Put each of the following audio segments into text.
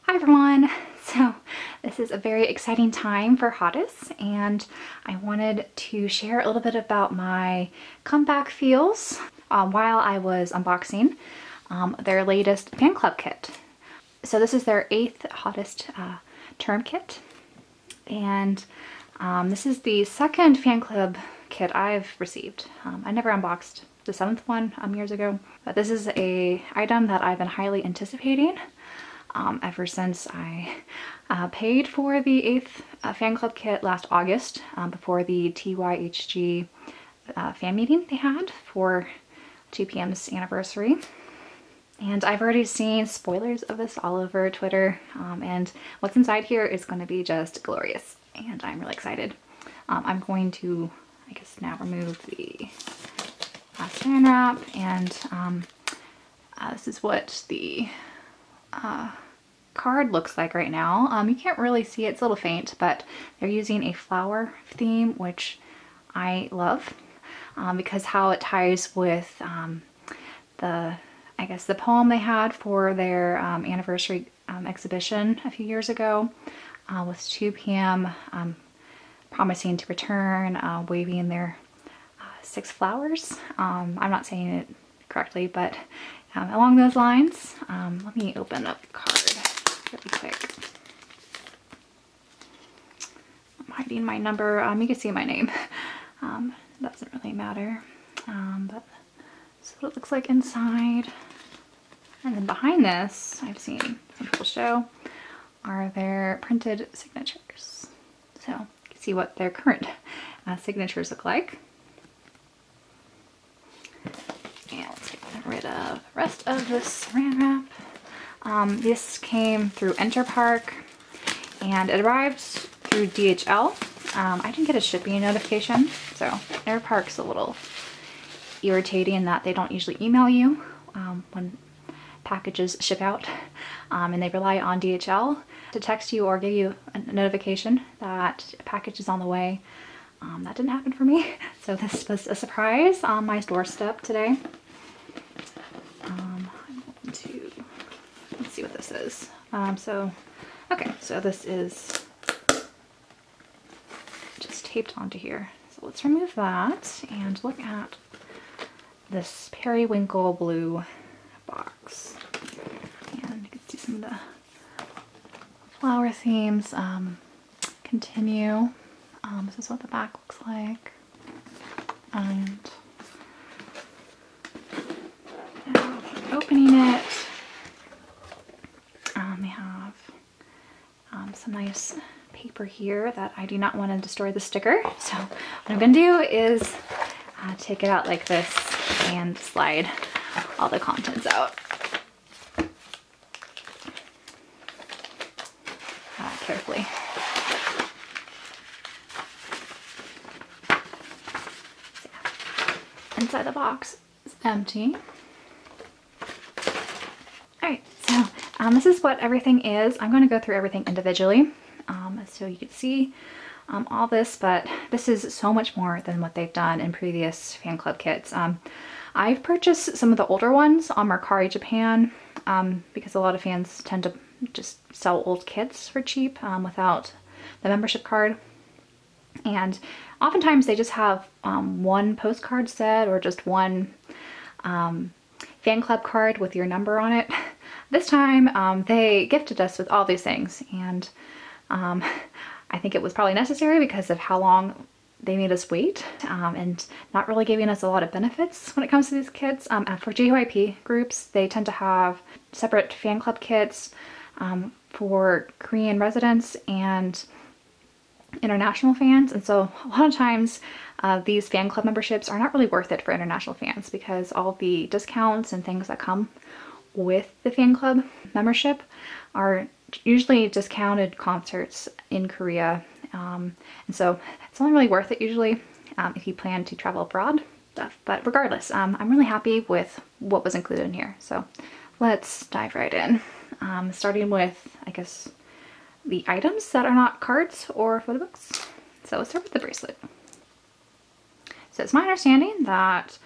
Hi everyone! So this is a very exciting time for Hottest, and I wanted to share a little bit about my comeback feels while I was unboxing their latest fan club kit. So this is their 8th Hottest term kit, and this is the second fan club kit I've received. I never unboxed the 7th one years ago, but this is a item that I've been highly anticipating ever since I paid for the 8th fan club kit last August before the TYHG fan meeting they had for 2PM's anniversary. And I've already seen spoilers of this all over Twitter, and what's inside here is going to be just glorious, and I'm really excited. I'm going to, I guess, now remove the saran wrap, and this is what the card looks like right now. You can't really see it, it's a little faint, but they're using a flower theme, which I love because how it ties with I guess the poem they had for their anniversary exhibition a few years ago with 2PM promising to return, waving their 6 flowers. I'm not saying it correctly, but along those lines. Let me open up the card really quick. I'm hiding my number. You can see my name. Doesn't really matter. But this is what it looks like inside. And then behind this, I've seen some people show, are their printed signatures. So you can see what their current signatures look like. And let's get rid of the rest of this saran wrap. This came through Interpark, and it arrived through DHL. I didn't get a shipping notification, so Interpark's a little irritating in that they don't usually email you when packages ship out, and they rely on DHL to text you or give you a notification that a package is on the way. That didn't happen for me, so this was a surprise on my doorstep today. I'm going to, let's see what this is. Okay, so this is just taped onto here. So let's remove that and look at this periwinkle blue box. And you can see some of the flower themes continue. This is what the back looks like. And opening it, they have some nice paper here that I do not want to destroy the sticker. So what I'm going to do is take it out like this and slide all the contents out. Carefully. Inside the box is empty. Alright, so this is what everything is. I'm going to go through everything individually so you can see all this, but this is so much more than what they've done in previous fan club kits. I've purchased some of the older ones on Mercari Japan because a lot of fans tend to just sell old kits for cheap without the membership card. And oftentimes they just have one postcard set or just one fan club card with your number on it. This time they gifted us with all these things, and I think it was probably necessary because of how long they made us wait and not really giving us a lot of benefits when it comes to these kits. For JYP groups, they tend to have separate fan club kits for Korean residents and international fans, and so a lot of times these fan club memberships are not really worth it for international fans because all the discounts and things that come with the fan club membership are usually discounted concerts in Korea, and so it's only really worth it usually if you plan to travel abroad. But regardless, I'm really happy with what was included in here, so let's dive right in, starting with, I guess, the items that are not cards or photo books. So let's start with the bracelet. So it's my understanding that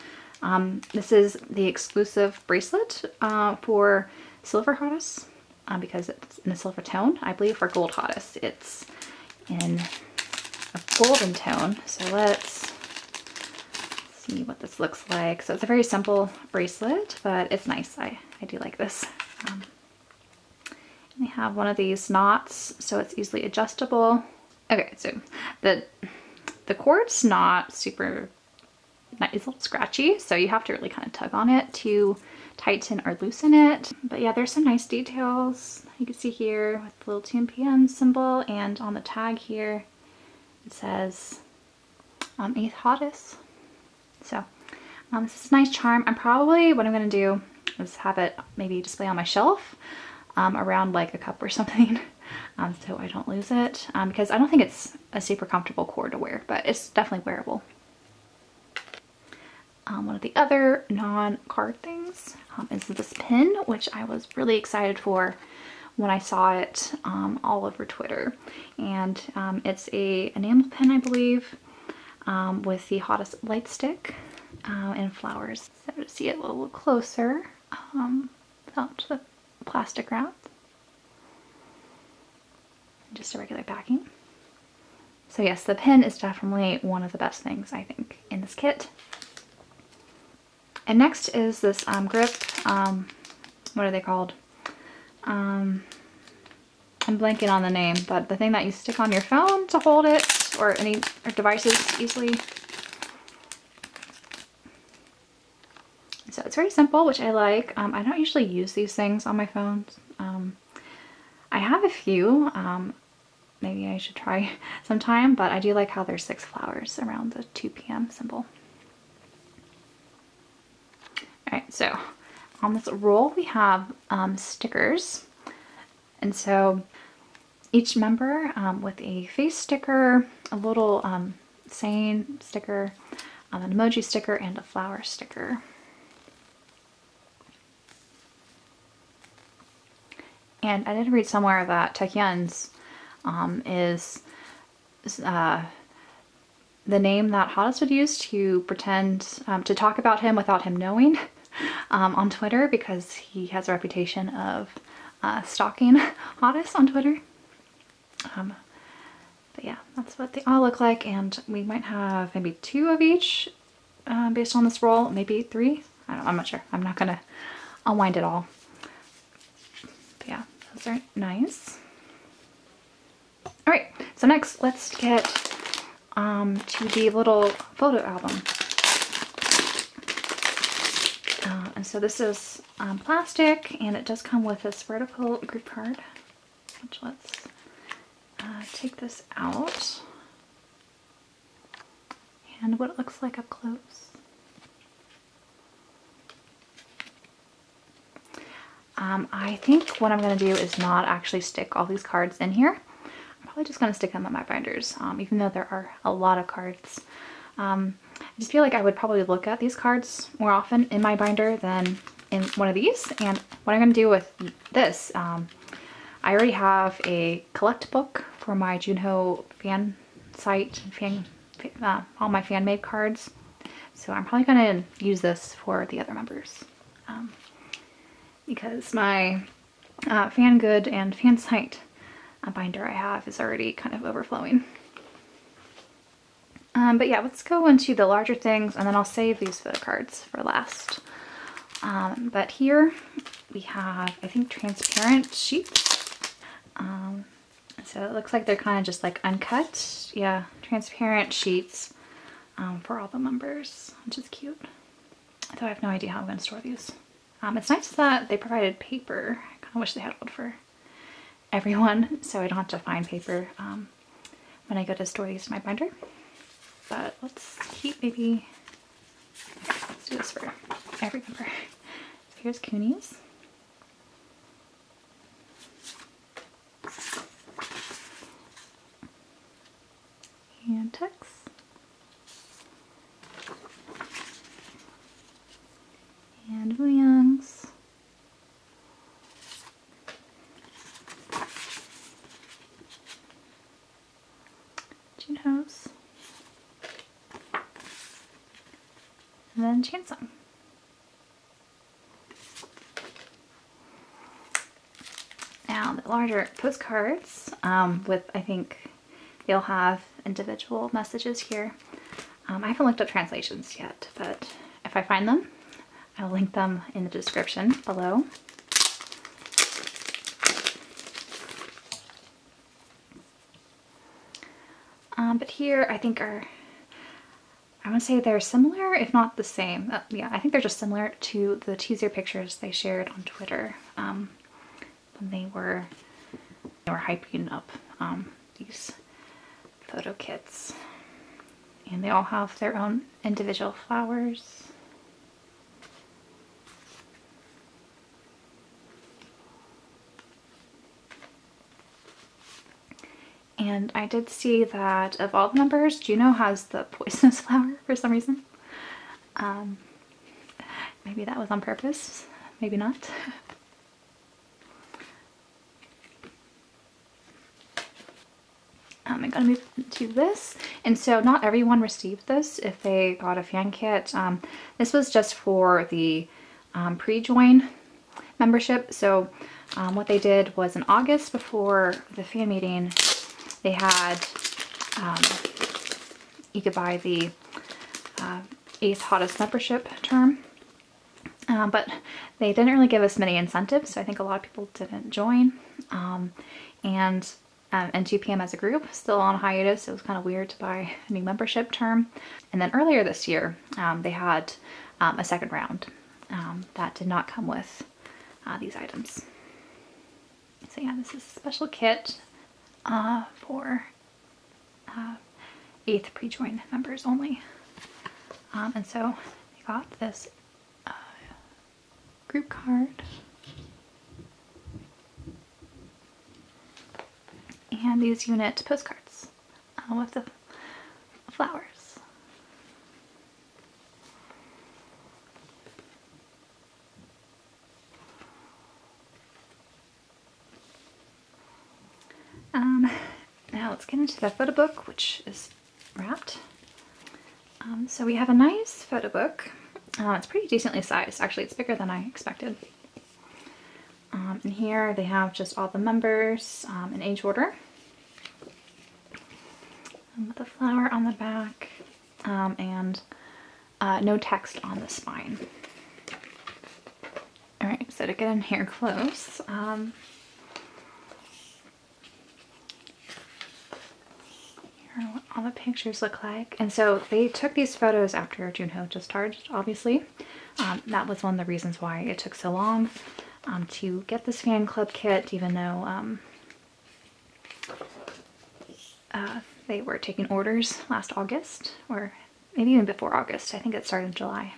this is the exclusive bracelet for Silver Hottest. because it's in a silver tone. I believe for Gold Hottest, it's in a golden tone. So let's see what this looks like. So it's a very simple bracelet, but it's nice. I do like this. And they have one of these knots, so it's easily adjustable. Okay, so the cord's not super, it's a little scratchy, so you have to really kind of tug on it to tighten or loosen it. But yeah, there's some nice details. You can see here with the little 2 p.m. symbol, and on the tag here it says 8th Hottest. So this is a nice charm. What I'm going to do is have it maybe display on my shelf around like a cup or something, so I don't lose it, because I don't think it's a super comfortable cord to wear, but it's definitely wearable. One of the other non-card things is this pin, which I was really excited for when I saw it all over Twitter. And it's a enamel pin, I believe, with the Hottest light stick and flowers. So to see it a little closer without the plastic wrap. Just a regular backing. So yes, the pin is definitely one of the best things, I think, in this kit. And next is this grip. What are they called? I'm blanking on the name, but the thing that you stick on your phone to hold it, or any devices easily. So it's very simple, which I like. I don't usually use these things on my phones. I have a few. Maybe I should try sometime, but I do like how there's 6 flowers around the 2 p.m. symbol. Alright, so on this roll we have stickers. And so each member with a face sticker, a little saying sticker, an emoji sticker, and a flower sticker. And I did read somewhere that Taekyeon's is the name that Hottest would use to pretend to talk about him without him knowing on Twitter, because he has a reputation of stalking Hottest on Twitter. But yeah, that's what they all look like, and we might have maybe 2 of each based on this roll, maybe 3. I'm not sure. I'm not gonna unwind it all. But yeah, those are nice. All right, so next let's get to the little photo album. And so this is plastic, and it does come with this vertical group card, which let's take this out. And what it looks like up close. I think what I'm going to do is not actually stick all these cards in here. I'm probably just going to stick them in my binders, even though there are a lot of cards. I just feel like I would probably look at these cards more often in my binder than in one of these. And what I'm going to do with this, I already have a collect book for my Junho fan site, all my fan made cards. So I'm probably going to use this for the other members. Because my fan good and fan site binder I have is already kind of overflowing. But yeah, let's go into the larger things, and then I'll save these photo cards for last. But here we have, I think, transparent sheets. So it looks like they're kind of just like uncut. Yeah, transparent sheets for all the members, which is cute. Though I have no idea how I'm going to store these. It's nice that they provided paper. I kind of wish they had one for everyone, so I don't have to find paper when I go to store these in my binder. But let's keep maybe, let's do this for every member. So here's Coonies. And Tex. And Wooyoungs. Junho's. And then Chansung. larger postcards with, I think they'll have individual messages here. I haven't looked up translations yet, but if I find them, I'll link them in the description below. But here I think I want to say they're similar, if not the same. Yeah, I think they're just similar to the teaser pictures they shared on Twitter when they were hyping up these photo kits. And they all have their own individual flowers. And I did see that of all the members, Juno has the poisonous flower for some reason. Maybe that was on purpose, maybe not. I'm gonna move to this. And so not everyone received this if they got a fan kit. This was just for the pre-join membership. So what they did was in August before the fan meeting, they had, you could buy the 8th hottest membership term, but they didn't really give us many incentives, so I think a lot of people didn't join. And 2PM as a group, still on hiatus. It was kind of weird to buy a new membership term. And then earlier this year, they had a second round that did not come with these items. So yeah, this is a special kit for 8th pre-join members only. And so I got this group card and these unit postcards with the flowers. Now let's get into the photo book, which is wrapped. So we have a nice photo book. It's pretty decently sized. Actually, it's bigger than I expected. And here they have just all the members in age order. With a flower on the back and no text on the spine. All right, so to get in here close, here are what all the pictures look like. And so they took these photos after Junho discharged, obviously. That was one of the reasons why it took so long to get this fan club kit, even though they were taking orders last August, or maybe even before August. I think it started in July.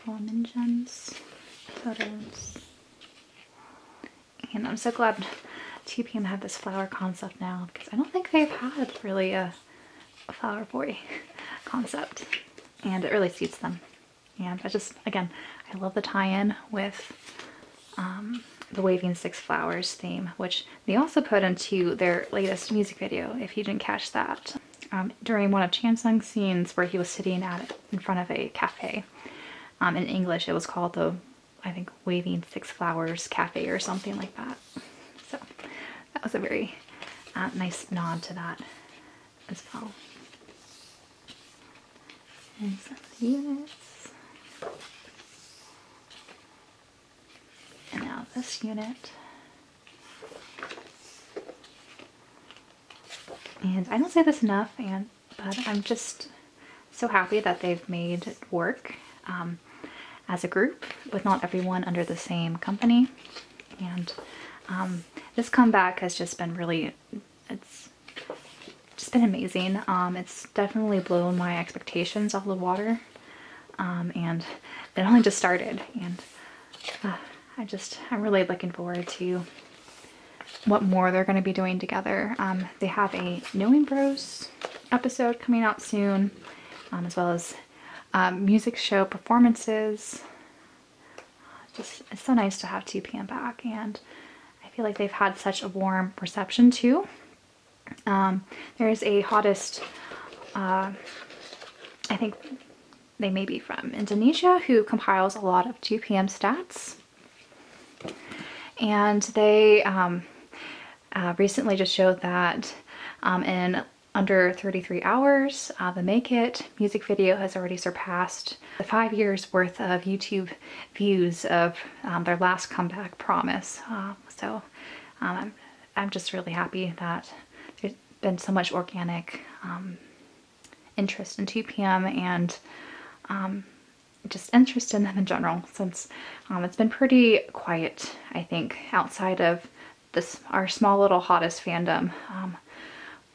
Minjun's photos. And I'm so glad 2PM had this flower concept now, because I don't think they've had really a flower boy concept, and it really suits them. And I just, again, I love the tie-in with the Waving Six Flowers theme, which they also put into their latest music video, if you didn't catch that. During one of Chansung's scenes where he was sitting in front of a cafe. In English, it was called the, I think, Waving Six Flowers Cafe or something like that. So that was a very nice nod to that as well. And some units. And now this unit. And I don't say this enough, but I'm just so happy that they've made it work as a group with not everyone under the same company. And this comeback has just been really, it's just been amazing. It's definitely blown my expectations out of the water. And it only just started, and I'm really looking forward to what more they're going to be doing together. They have a Knowing Bros episode coming out soon, as well as music show performances. It's so nice to have 2PM back, and I feel like they've had such a warm reception too. There's a hottest, I think they may be from Indonesia, who compiles a lot of 2PM stats. And they recently just showed that in under 33 hours, the Make It music video has already surpassed the 5 years worth of YouTube views of their last comeback, Promise. So I'm just really happy that there's been so much organic interest in 2PM and just interest in them in general, since it's been pretty quiet, I think, outside of this our small little hottest fandom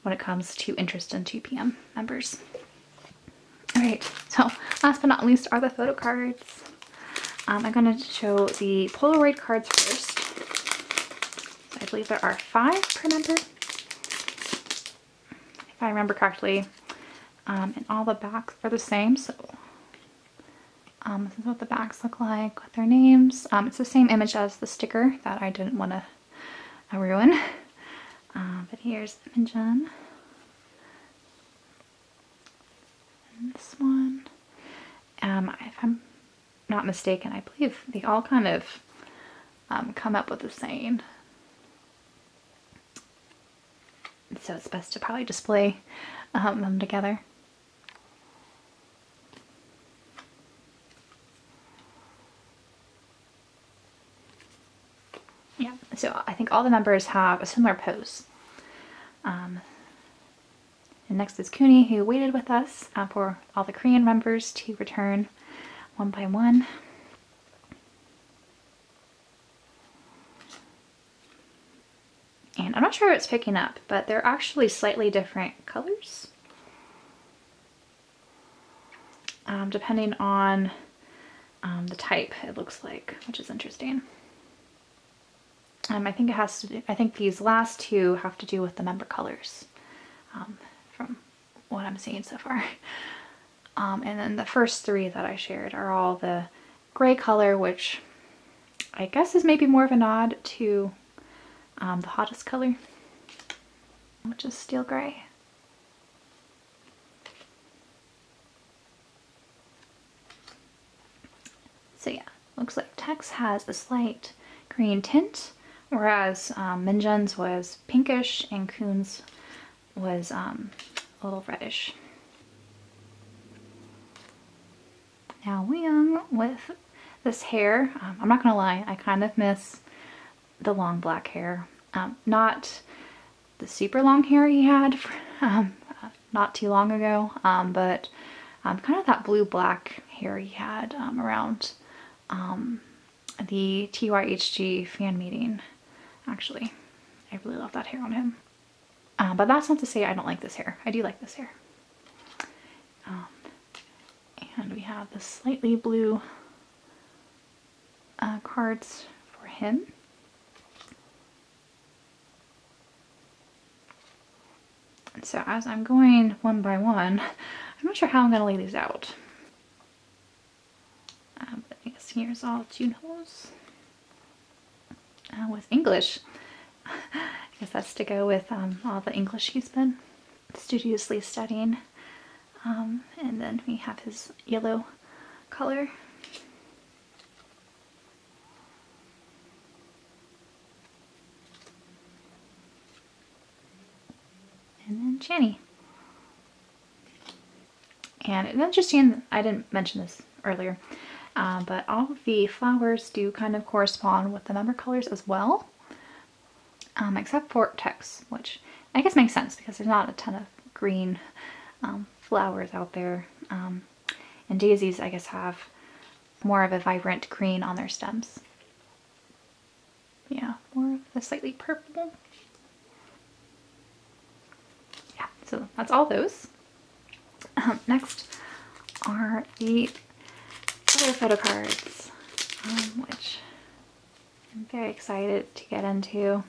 when it comes to interest in 2PM members. Alright, so last but not least are the photo cards. I'm going to show the Polaroid cards first. I believe there are 5 per member, if I remember correctly. And all the backs are the same, so this is what the backs look like with their names. It's the same image as the sticker that I didn't want to ruin. But here's Imogen. And this one. If I'm not mistaken, I believe they all kind of come up with the saying. So it's best to probably display them together. Yeah, so I think all the members have a similar pose. And next is Kuni, who waited with us for all the Korean members to return one by one. And I'm not sure if it's picking up, but they're actually slightly different colors. Depending on the type, it looks like, which is interesting. I think it has to do, I think these last 2 have to do with the member colors, from what I'm seeing so far. And then the first 3 that I shared are all the gray color, which I guess is maybe more of a nod to the hottest color, which is steel gray. So yeah, looks like Tex has a slight green tint, whereas Minjun's was pinkish and Kun's was a little reddish. Now Wooyoung with this hair, I'm not gonna lie, I kind of miss the long black hair. Not the super long hair he had not too long ago, but kind of that blue-black hair he had around the TYHG fan meeting. Actually, I really love that hair on him. But that's not to say I don't like this hair. I do like this hair. And we have the slightly blue cards for him. And so as I'm going one by one, I'm not sure how I'm going to lay these out. But I guess here's all Junho's with English. I guess that's to go with all the English he's been studiously studying. And then we have his yellow color. And then Channy. And it's interesting, I didn't mention this earlier, but all of the flowers do kind of correspond with the member colors as well, except for Tex, which I guess makes sense because there's not a ton of green flowers out there. And daisies, I guess, have more of a vibrant green on their stems. Yeah, more of a slightly purple. Yeah, so that's all those. Next are the other photo cards, which I'm very excited to get into.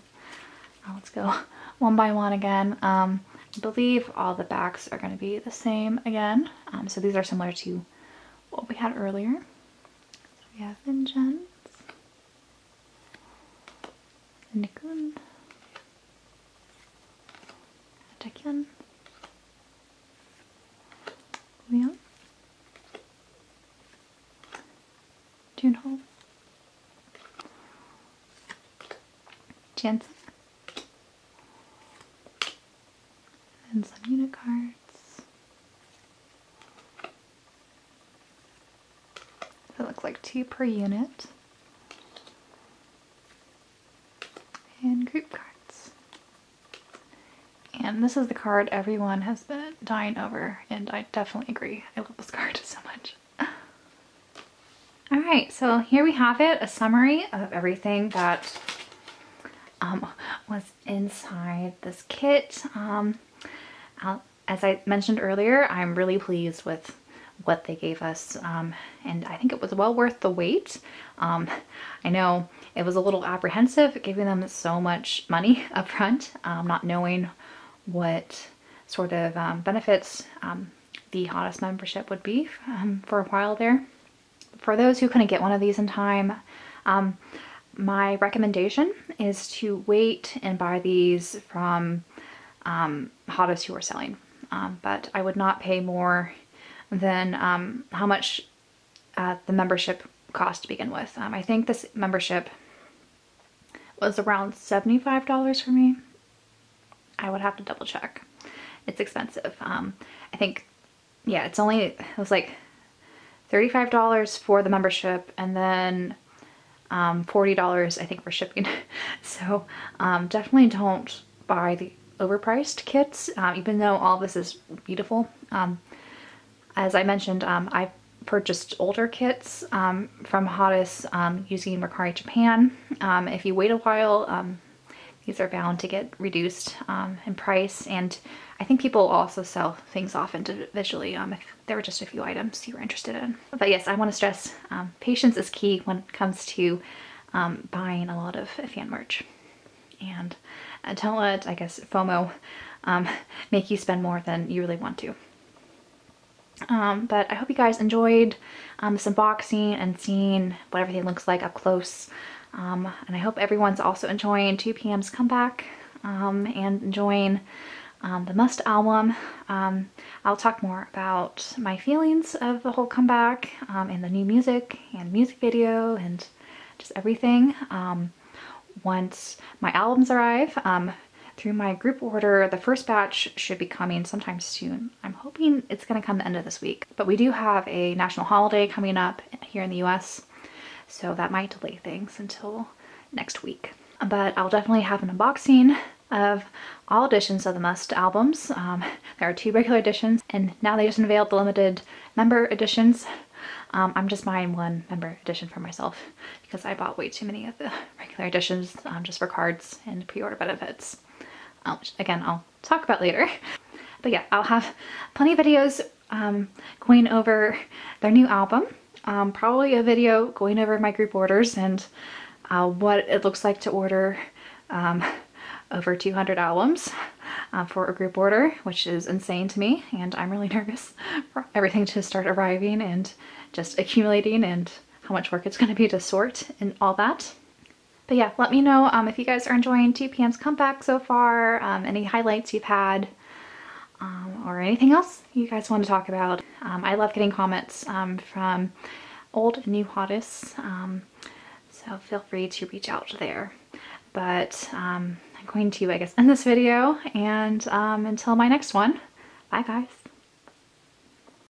Let's go one by one again. I believe all the backs are going to be the same again. So these are similar to what we had earlier. So we have Vincenz, Nikun, Taekyeon, Wooyoung, Junho, chance. And some unit cards. It looks like 2 per unit. And group cards. And this is the card everyone has been dying over, and I definitely agree. I love this card so much. Alright, so here we have it, a summary of everything that was inside this kit. As I mentioned earlier, I'm really pleased with what they gave us, and I think it was well worth the wait. I know it was a little apprehensive giving them so much money up front, not knowing what sort of benefits the Hottest membership would be for a while there. For those who couldn't get one of these in time, my recommendation is to wait and buy these from Hottest who are selling. But I would not pay more than how much the membership cost to begin with. I think this membership was around $75 for me. I would have to double check. It's expensive. I think, yeah, it was like $35 for the membership, and then $40 I think for shipping. So definitely don't buy the overpriced kits, even though all this is beautiful. As I mentioned, I purchased older kits from Hottest using Mercari Japan. If you wait a while, these are bound to get reduced in price, and I think people also sell things off individually if there were just a few items you were interested in. But yes, I want to stress patience is key when it comes to buying a lot of fan merch. And don't let, I guess, FOMO make you spend more than you really want to. But I hope you guys enjoyed this unboxing and seeing what everything looks like up close. And I hope everyone's also enjoying 2PM's comeback and enjoying the Must album. I'll talk more about my feelings of the whole comeback and the new music and music video and just everything once my albums arrive. Through my group order, the first batch should be coming sometime soon. I'm hoping it's going to come the end of this week. But we do have a national holiday coming up here in the US, so that might delay things until next week. But I'll definitely have an unboxing of all editions of the Must albums. There are 2 regular editions, and now they just unveiled the limited member editions. I'm just buying 1 member edition for myself because I bought way too many of the regular editions just for cards and pre-order benefits. Which again, I'll talk about later. But yeah, I'll have plenty of videos going over their new album. Probably a video going over my group orders and what it looks like to order over 200 albums for a group order, which is insane to me, and I'm really nervous for everything to start arriving and just accumulating and how much work it's going to be to sort and all that. But yeah, let me know if you guys are enjoying 2PM's comeback so far, any highlights you've had, or anything else you guys want to talk about. I love getting comments from old and new Hottest, so feel free to reach out there. But I'm going to, I guess, end this video, and until my next one, bye guys.